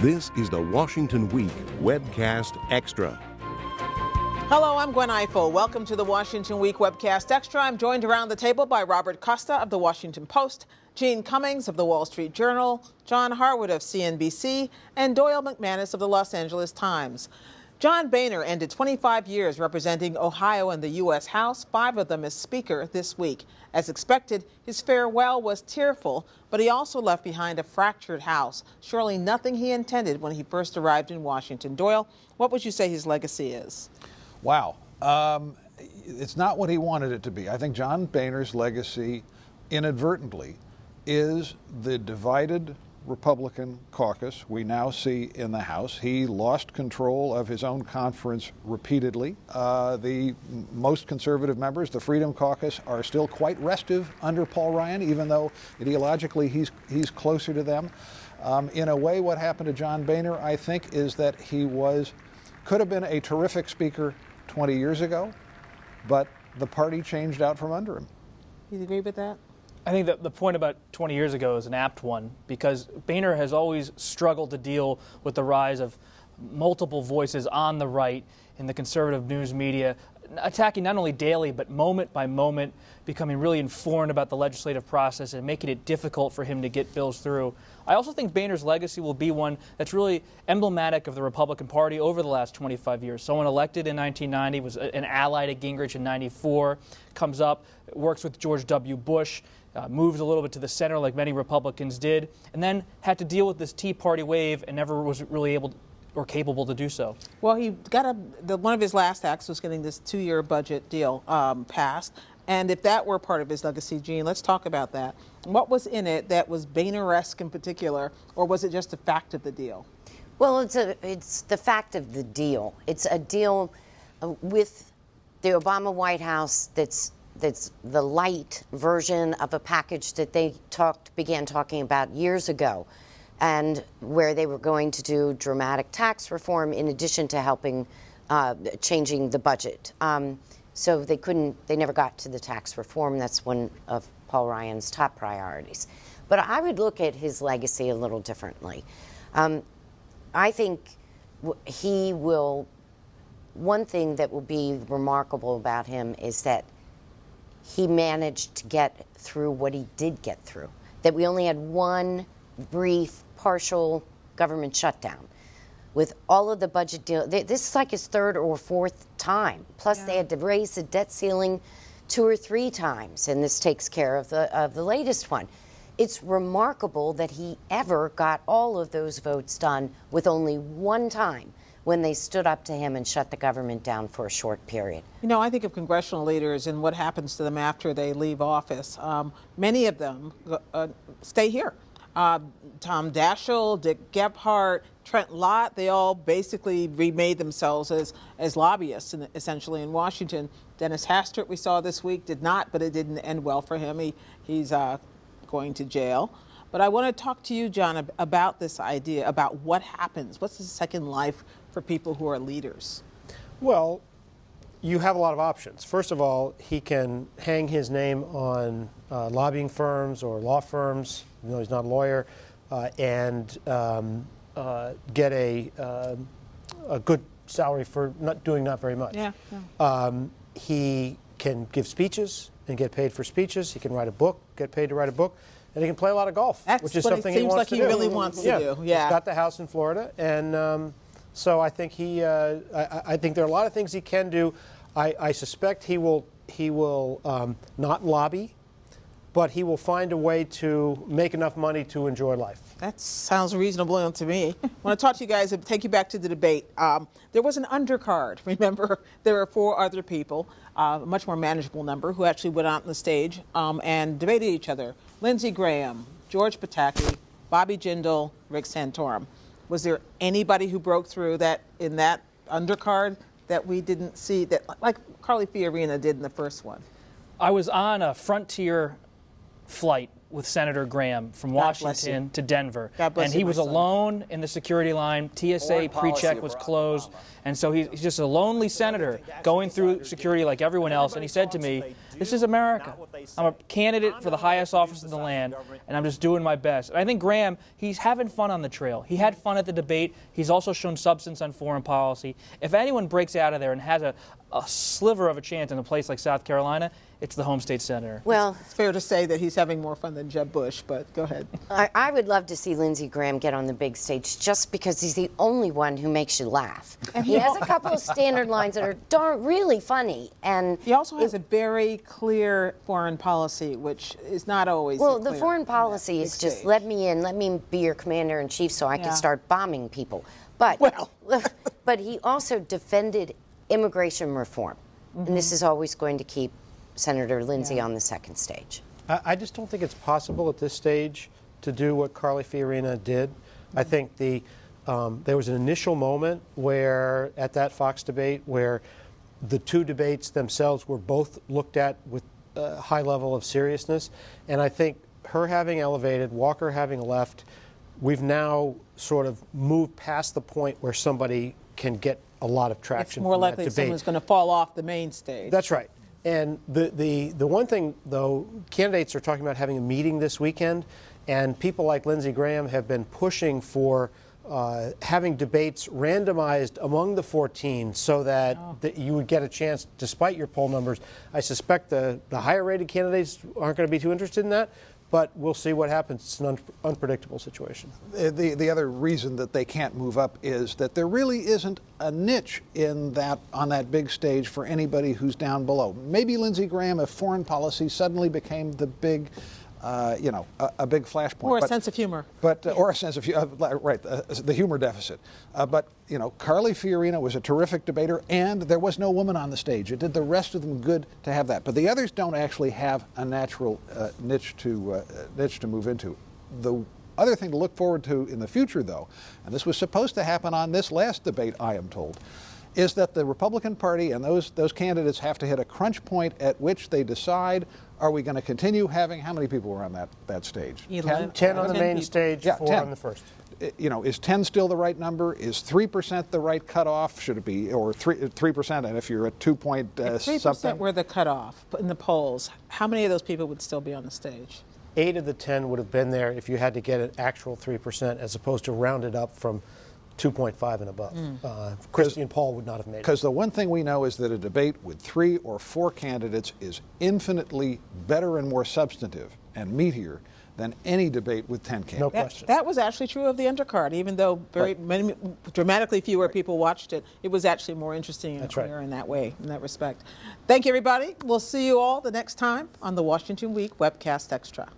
This is the Washington Week Webcast Extra. Hello, I'm Gwen Ifill. Welcome to the Washington Week Webcast Extra. I'm joined around the table by Robert Costa of the Washington Post, Jeanne Cummings of the Wall Street Journal, John Harwood of CNBC, and Doyle McManus of the Los Angeles Times. John Boehner ended 25 years representing Ohio in the U.S. House, 5 of them as Speaker this week. As expected, his farewell was tearful, but he also left behind a fractured House. Surely nothing he intended when he first arrived in Washington. Doyle, what would you say his legacy is? Wow. It's not what he wanted it to be. I think John Boehner's legacy, inadvertently, is the divided Republican caucus we now see in the House. He lost control of his own conference repeatedly. The most conservative members, the Freedom Caucus, are still quite restive under Paul Ryan, even though ideologically he's closer to them. In a way, what happened to John Boehner, I think, is that he could have been a terrific speaker 20 years ago, but the party changed out from under him. Do you agree with that? I think that the point about 20 years ago is an apt one, because Boehner has always struggled to deal with the rise of multiple voices on the right in the conservative news media, attacking not only daily but moment by moment, becoming really informed about the legislative process and making it difficult for him to get bills through. I also think Boehner's legacy will be one that's really emblematic of the Republican Party over the last 25 years. Someone elected in 1990, was an ally to Gingrich in 94, comes up, works with George W. Bush, moved a little bit to the center like many Republicans did, and then had to deal with this Tea Party wave and never was really able or capable to do so. Well, he got one of his last acts was getting this 2-year budget deal passed. And if that were part of his legacy, Jeanne, let's talk about that. What was in it that was Boehner-esque in particular, or was it just a fact of the deal? Well, it's the fact of the deal. It's a deal with the Obama White House that's the light version of a package that they began talking about years ago, and where they were going to do dramatic tax reform in addition to helping changing the budget. So they never got to the tax reform. That's one of Paul Ryan's top priorities. But I would look at his legacy a little differently. I think one thing that will be remarkable about him is that he managed to get through what he did get through, that we only had one brief, partial government shutdown. With all of the budget deal, this is like his 3rd or 4th time. Plus, They had to raise the debt ceiling 2 or 3 times, and this takes care of the latest one. It's remarkable that he ever got all of those votes done with only one time, when they stood up to him and shut the government down for a short period. You know, I think of congressional leaders and what happens to them after they leave office. Many of them stay here. Tom Daschle, Dick Gephardt, Trent Lott, they all basically remade themselves as lobbyists, essentially, in Washington. Dennis Hastert, we saw this week, did not, but it didn't end well for him. He's going to jail. But I want to talk to you, John, about this idea, about what happens. What's the second life for people who are leaders? Well, you have a lot of options. First of all, he can hang his name on lobbying firms or law firms, even though he's not a lawyer, and get a good salary for not very much. Yeah. He can give speeches and get paid for speeches. He can write a book, get paid to write a book. And he can play a lot of golf, which is something he wants to do. Seems like he really wants to do. Yeah. He's got the house in Florida, and so I think I think there are a lot of things he can do. I suspect he will not lobby, but he will find a way to make enough money to enjoy life. That sounds reasonable to me. I want to talk to you guys and take you back to the debate. There was an undercard. Remember, there were 4 other people, a much more manageable number, who actually went out on the stage and debated each other. Lindsey Graham, George Pataki, Bobby Jindal, Rick Santorum. Was there anybody who broke through that in that undercard that we didn't see, that like Carly Fiorina did in the first one? I was on a Frontier flight with Senator Graham from God bless Washington you. to Denver. God bless And you, he my was son. alone in the security line. TSA pre-check was closed. And so he's just a lonely senator going through security like everyone else. And he said to me, this is America. I'm a candidate for the highest office in the land, and I'm just doing my best. And I think Graham, he's having fun on the trail. He had fun at the debate. He's also shown substance on foreign policy. If anyone breaks out of there and has a sliver of a chance in a place like South Carolina, it's the home state senator. Well, It's fair to say that he's having more fun than Jeb Bush, but go ahead. I would love to see Lindsey Graham get on the big stage just because he's the only one who makes you laugh. He has a couple of standard lines that are really funny. And He also has a very clear foreign policy, which is not always well, the clear foreign on policy that is big just stage. let me in, let me be your commander in chief so I Yeah. can start bombing people. But Well. but he also defended immigration reform, and this is always going to keep Senator Lindsey on the second stage. I just don't think it's possible at this stage to do what Carly Fiorina did. I think there was an initial moment where, at that Fox debate, where the two debates themselves were both looked at with a high level of seriousness. And I think her having elevated, Walker having left, we've now sort of moved past the point where somebody can get a lot of It's traction more from likely that debate. someone's going to fall off the main stage. That's right. And the one thing, though, candidates are talking about having a meeting this weekend, and people like Lindsey Graham have been pushing for having debates randomized among the 14 so that you would get a chance, despite your poll numbers. I suspect the higher-rated candidates aren't going to be too interested in that, but we'll see what happens. It's an unpredictable situation. The other reason that they can't move up is that there really isn't a niche on that big stage for anybody who's down below. Maybe Lindsey Graham, if foreign policy suddenly became the big, a big flashpoint. Or a sense of humor. Or a sense of right, the humor deficit. But Carly Fiorina was a terrific debater, and there was no woman on the stage. It did the rest of them good to have that. But the others don't actually have a natural niche to move into. The other thing to look forward to in the future, though, and this was supposed to happen on this last debate, I am told, is that the Republican Party and those candidates have to hit a crunch point at which they decide, are we going to continue having, how many people were on that stage? 10 on the main people. stage, Yeah, 4 10. on the first. Is 10 still the right number? Is 3% the right cutoff? Should it be, or 3%? And if you're at 2 point If 3% something, were the cutoff in the polls, how many of those people would still be on the stage? 8 of the 10 would have been there if you had to get an actual 3%, as opposed to rounded up from 2.5 and above. Christian Paul would not have made it. because the one thing we know is that a debate with 3 or 4 candidates is infinitely better and more substantive and meatier than any debate with 10 candidates. No question. That was actually true of the undercard. Even though many, dramatically fewer people watched it, it was actually more interesting and That's right. clear in that way, in that respect. Thank you, everybody. We'll see you all the next time on the Washington Week Webcast Extra.